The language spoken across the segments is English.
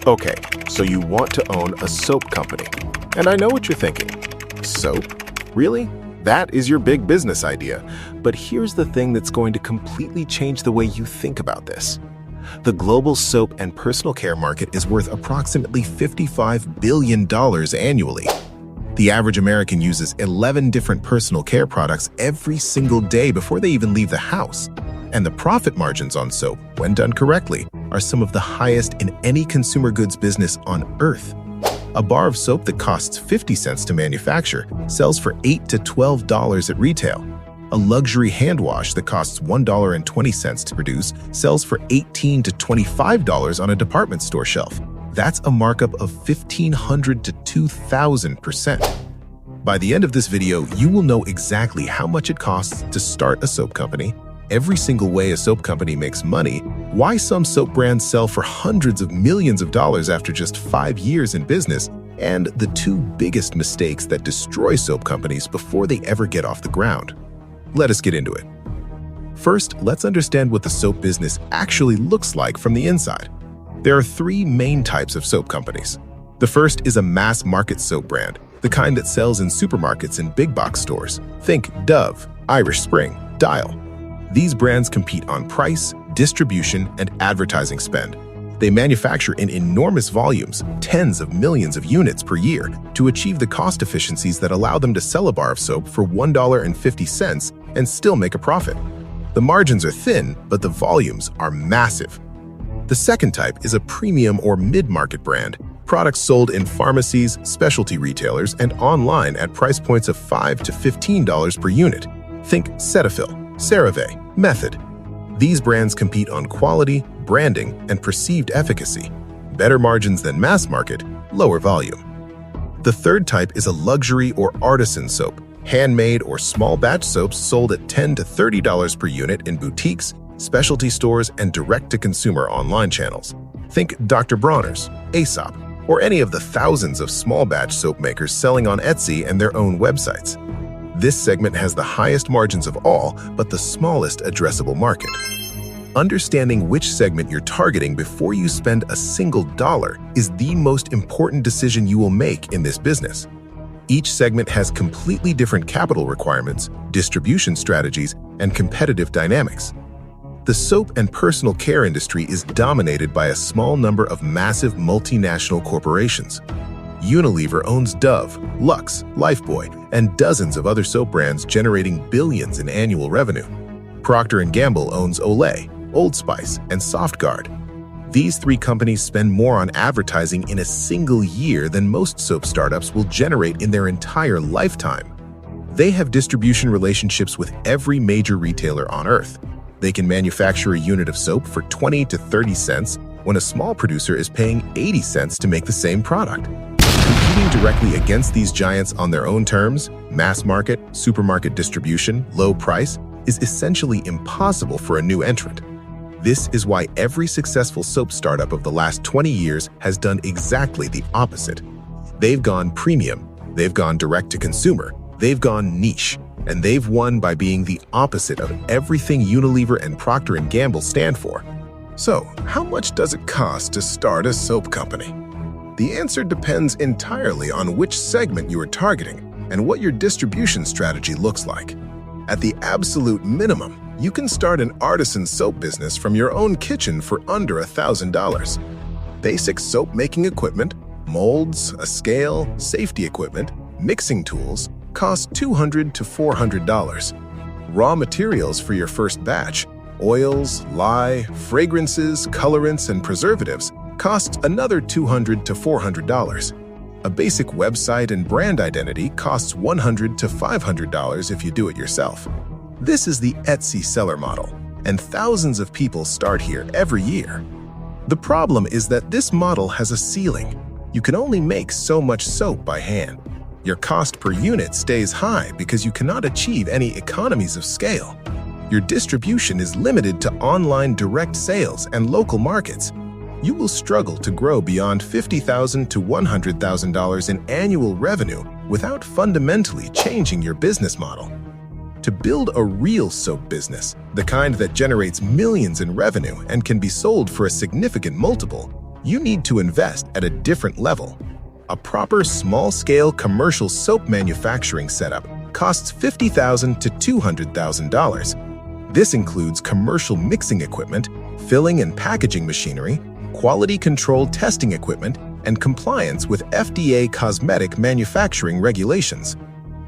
Okay, so you want to own a soap company. And I know what you're thinking. Soap? Really? That is your big business idea. But here's the thing that's going to completely change the way you think about this. The global soap and personal care market is worth approximately $55 billion annually. The average American uses 11 different personal care products every single day before they even leave the house. And the profit margins on soap, when done correctly, are some of the highest in any consumer goods business on earth. A bar of soap that costs 50 cents to manufacture sells for $8 to $12 at retail. A luxury hand wash that costs $1.20 to produce sells for $18 to $25 on a department store shelf. That's a markup of 1,500 to 2,000%. By the end of this video, you will know exactly how much it costs to start a soap company, every single way a soap company makes money, why some soap brands sell for hundreds of millions of dollars after just 5 years in business, and the 2 biggest mistakes that destroy soap companies before they ever get off the ground. Let us get into it. First, let's understand what the soap business actually looks like from the inside. There are 3 main types of soap companies. The first is a mass market soap brand, the kind that sells in supermarkets and big box stores. Think Dove, Irish Spring, Dial. These brands compete on price, distribution, and advertising spend. They manufacture in enormous volumes, tens of millions of units per year, to achieve the cost efficiencies that allow them to sell a bar of soap for $1.50 and still make a profit. The margins are thin, but the volumes are massive. The second type is a premium or mid-market brand, products sold in pharmacies, specialty retailers, and online at price points of $5 to $15 per unit. Think Cetaphil, CeraVe, Method. These brands compete on quality, branding, and perceived efficacy. Better margins than mass market, lower volume. The third type is a luxury or artisan soap, handmade or small batch soaps sold at $10 to $30 per unit in boutiques, specialty stores, and direct-to-consumer online channels. Think Dr. Bronner's, Aesop, or any of the thousands of small batch soap makers selling on Etsy and their own websites. This segment has the highest margins of all, but the smallest addressable market. Understanding which segment you're targeting before you spend a single dollar is the most important decision you will make in this business. Each segment has completely different capital requirements, distribution strategies, and competitive dynamics. The soap and personal care industry is dominated by a small number of massive multinational corporations. Unilever owns Dove, Lux, Lifebuoy, and dozens of other soap brands generating billions in annual revenue. Procter & Gamble owns Olay, Old Spice, and Softguard. These 3 companies spend more on advertising in a single year than most soap startups will generate in their entire lifetime. They have distribution relationships with every major retailer on Earth. They can manufacture a unit of soap for 20 to 30 cents when a small producer is paying 80 cents to make the same product. Competing directly against these giants on their own terms, mass market, supermarket distribution, low price, is essentially impossible for a new entrant. This is why every successful soap startup of the last 20 years has done exactly the opposite. They've gone premium, they've gone direct to consumer, they've gone niche, and they've won by being the opposite of everything Unilever and Procter & Gamble stand for. So, how much does it cost to start a soap company? The answer depends entirely on which segment you are targeting and what your distribution strategy looks like. At the absolute minimum, you can start an artisan soap business from your own kitchen for under $1,000. Basic soap making equipment, molds, a scale, safety equipment, mixing tools cost $200 to $400. Raw materials for your first batch, oils, lye, fragrances, colorants, and preservatives costs another $200 to $400. A basic website and brand identity costs $100 to $500 if you do it yourself. This is the Etsy seller model, and thousands of people start here every year. The problem is that this model has a ceiling. You can only make so much soap by hand. Your cost per unit stays high because you cannot achieve any economies of scale. Your distribution is limited to online direct sales and local markets. You will struggle to grow beyond $50,000 to $100,000 in annual revenue without fundamentally changing your business model. To build a real soap business, the kind that generates millions in revenue and can be sold for a significant multiple, you need to invest at a different level. A proper small-scale commercial soap manufacturing setup costs $50,000 to $200,000. This includes commercial mixing equipment, filling and packaging machinery, quality-controlled testing equipment, and compliance with FDA cosmetic manufacturing regulations.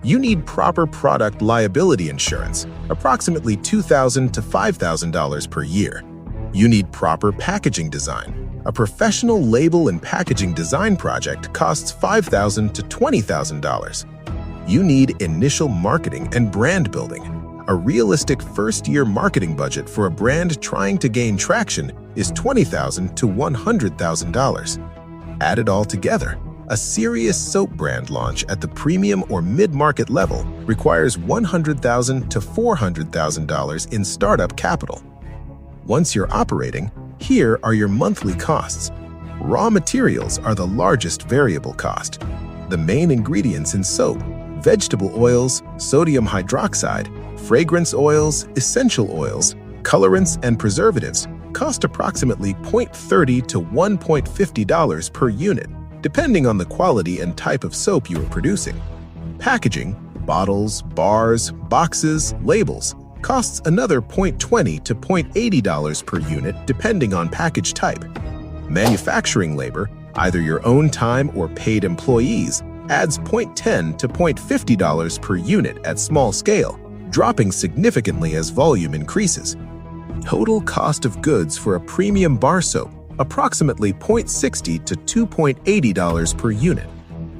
You need proper product liability insurance, approximately $2,000 to $5,000 per year. You need proper packaging design. A professional label and packaging design project costs $5,000 to $20,000. You need initial marketing and brand building. A realistic first-year marketing budget for a brand trying to gain traction is $20,000 to $100,000. Add it all together, a serious soap brand launch at the premium or mid-market level requires $100,000 to $400,000 in startup capital. Once you're operating, here are your monthly costs. Raw materials are the largest variable cost. The main ingredients in soap: vegetable oils, sodium hydroxide, fragrance oils, essential oils, colorants, and preservatives cost approximately $0.30 to $1.50 per unit, depending on the quality and type of soap you are producing. Packaging, bottles, bars, boxes, labels, costs another $0.20 to $0.80 per unit depending on package type. Manufacturing labor, either your own time or paid employees, adds $0.10 to $0.50 per unit at small scale, dropping significantly as volume increases. Total cost of goods for a premium bar soap, approximately $0.60 to $2.80 per unit.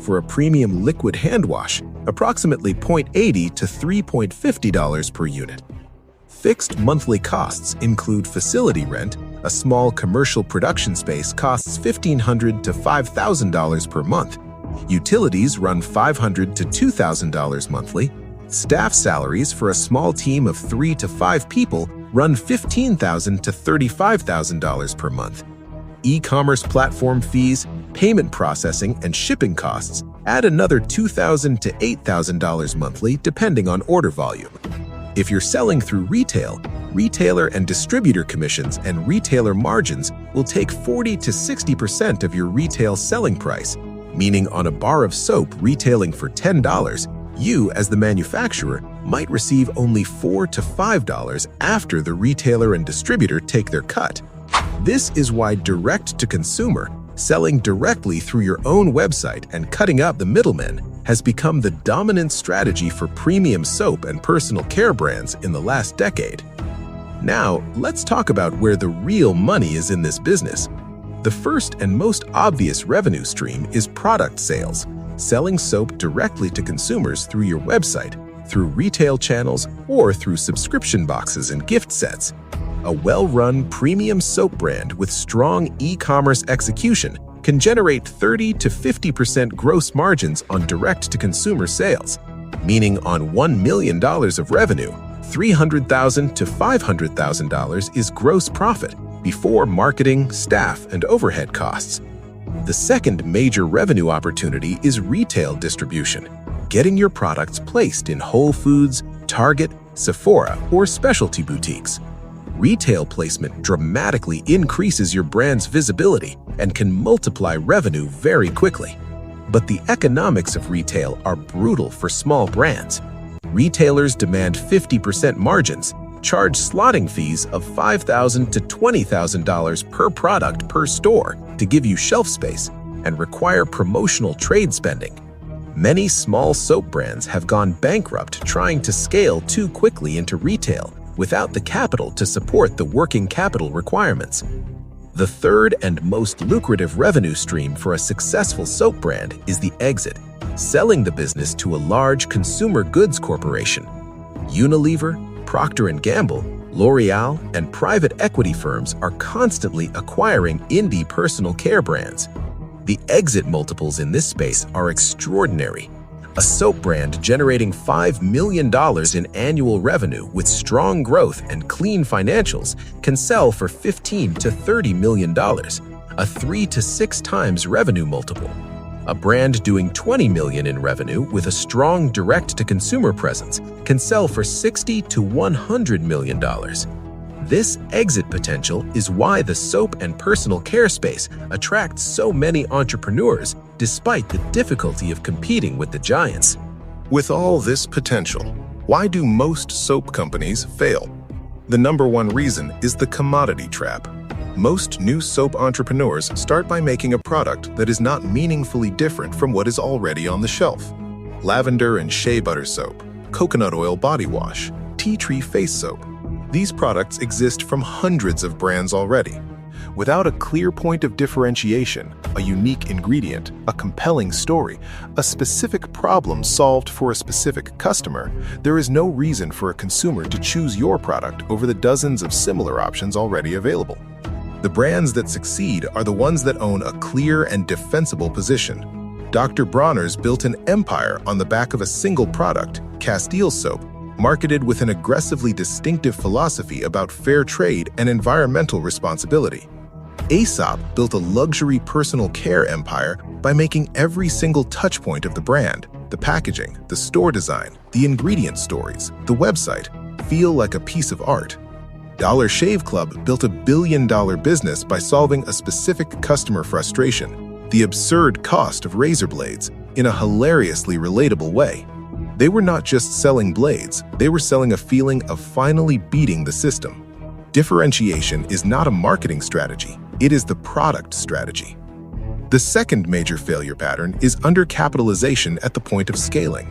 For a premium liquid hand wash, approximately $0.80 to $3.50 per unit. Fixed monthly costs include facility rent. A small commercial production space costs $1,500 to $5,000 per month. Utilities run $500 to $2,000 monthly. Staff salaries for a small team of 3 to 5 people run $15,000 to $35,000 per month. E-commerce platform fees, payment processing, and shipping costs add another $2,000 to $8,000 monthly depending on order volume. If you're selling through retail, retailer and distributor commissions and retailer margins will take 40 to 60% of your retail selling price, meaning on a bar of soap retailing for $10, you, as the manufacturer, might receive only $4 to $5 after the retailer and distributor take their cut. This is why direct-to-consumer, selling directly through your own website and cutting out the middlemen, has become the dominant strategy for premium soap and personal care brands in the last decade. Now, let's talk about where the real money is in this business. The first and most obvious revenue stream is product sales, selling soap directly to consumers through your website, through retail channels, or through subscription boxes and gift sets. A well-run premium soap brand with strong e-commerce execution can generate 30 to 50% gross margins on direct-to-consumer sales, meaning on $1 million of revenue, $300,000 to $500,000 is gross profit before marketing, staff, and overhead costs. The second major revenue opportunity is retail distribution, getting your products placed in Whole Foods, Target, Sephora, or specialty boutiques. Retail placement dramatically increases your brand's visibility and can multiply revenue very quickly. But the economics of retail are brutal for small brands. Retailers demand 50% margins, charge slotting fees of $5,000 to $20,000 per product per store to give you shelf space, and require promotional trade spending. Many small soap brands have gone bankrupt trying to scale too quickly into retail without the capital to support the working capital requirements. The third and most lucrative revenue stream for a successful soap brand is the exit, selling the business to a large consumer goods corporation. Unilever, Procter & Gamble, L'Oreal, and private equity firms are constantly acquiring indie personal care brands. The exit multiples in this space are extraordinary. A soap brand generating $5 million in annual revenue with strong growth and clean financials can sell for $15 to $30 million, a 3 to 6 times revenue multiple. A brand doing $20 million in revenue with a strong direct-to-consumer presence can sell for $60 to $100 million. This exit potential is why the soap and personal care space attracts so many entrepreneurs despite the difficulty of competing with the giants. With all this potential, why do most soap companies fail? The number one reason is the commodity trap. Most new soap entrepreneurs start by making a product that is not meaningfully different from what is already on the shelf. Lavender and shea butter soap, coconut oil body wash, tea tree face soap. These products exist from hundreds of brands already. Without a clear point of differentiation, a unique ingredient, a compelling story, a specific problem solved for a specific customer, there is no reason for a consumer to choose your product over the dozens of similar options already available. The brands that succeed are the ones that own a clear and defensible position. Dr. Bronner's built an empire on the back of a single product, Castile soap, marketed with an aggressively distinctive philosophy about fair trade and environmental responsibility. Aesop built a luxury personal care empire by making every single touchpoint of the brand, the packaging, the store design, the ingredient stories, the website, feel like a piece of art. Dollar Shave Club built a billion-dollar business by solving a specific customer frustration, the absurd cost of razor blades, in a hilariously relatable way. They were not just selling blades, they were selling a feeling of finally beating the system. Differentiation is not a marketing strategy, it is the product strategy. The second major failure pattern is undercapitalization at the point of scaling.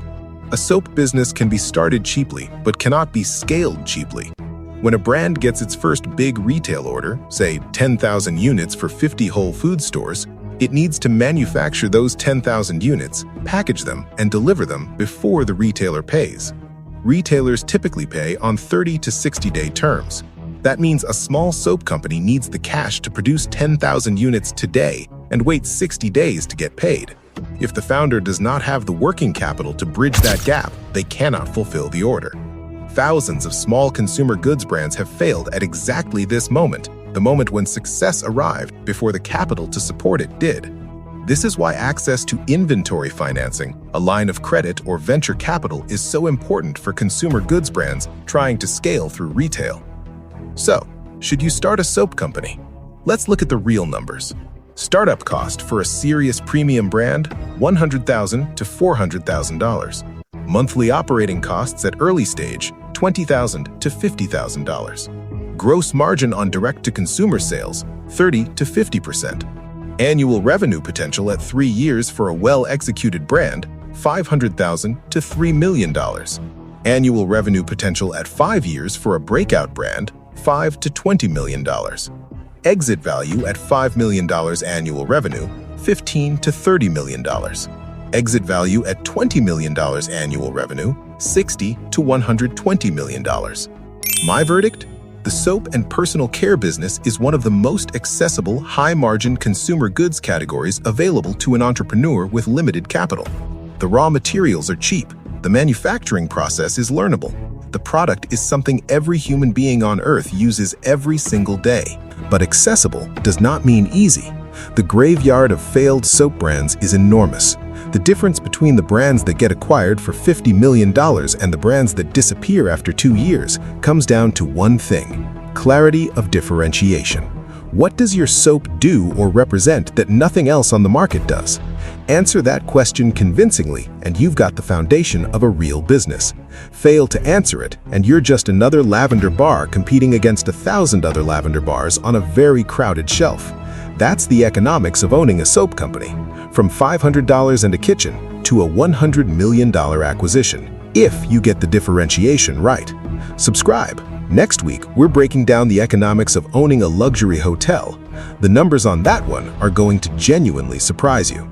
A soap business can be started cheaply, but cannot be scaled cheaply. When a brand gets its first big retail order, say 10,000 units for 50 Whole Foods stores, it needs to manufacture those 10,000 units, package them, and deliver them before the retailer pays. Retailers typically pay on 30 to 60-day terms. That means a small soap company needs the cash to produce 10,000 units today and wait 60 days to get paid. If the founder does not have the working capital to bridge that gap, they cannot fulfill the order. Thousands of small consumer goods brands have failed at exactly this moment, the moment when success arrived before the capital to support it did. This is why access to inventory financing, a line of credit or venture capital, is so important for consumer goods brands trying to scale through retail. So, should you start a soap company? Let's look at the real numbers. Startup cost for a serious premium brand, $100,000 to $400,000. Monthly operating costs at early stage, $20,000 to $50,000. Gross margin on direct-to-consumer sales, 30 to 50%. Annual revenue potential at 3 years for a well-executed brand, $500,000 to $3 million. Annual revenue potential at 5 years for a breakout brand, $5 to $20 million. Exit value at $5 million annual revenue, $15 to $30 million. Exit value at $20 million annual revenue, $60 to $120 million. My verdict? The soap and personal care business is one of the most accessible, high-margin consumer goods categories available to an entrepreneur with limited capital. The raw materials are cheap. The manufacturing process is learnable. The product is something every human being on Earth uses every single day. But accessible does not mean easy. The graveyard of failed soap brands is enormous. The difference between the brands that get acquired for $50 million and the brands that disappear after 2 years comes down to one thing: clarity of differentiation. What does your soap do or represent that nothing else on the market does? Answer that question convincingly, and you've got the foundation of a real business. Fail to answer it, and you're just another lavender bar competing against 1,000 other lavender bars on a very crowded shelf. That's the economics of owning a soap company. From $500 and a kitchen to a $100 million acquisition, if you get the differentiation right. Subscribe. Next week, we're breaking down the economics of owning a luxury hotel. The numbers on that one are going to genuinely surprise you.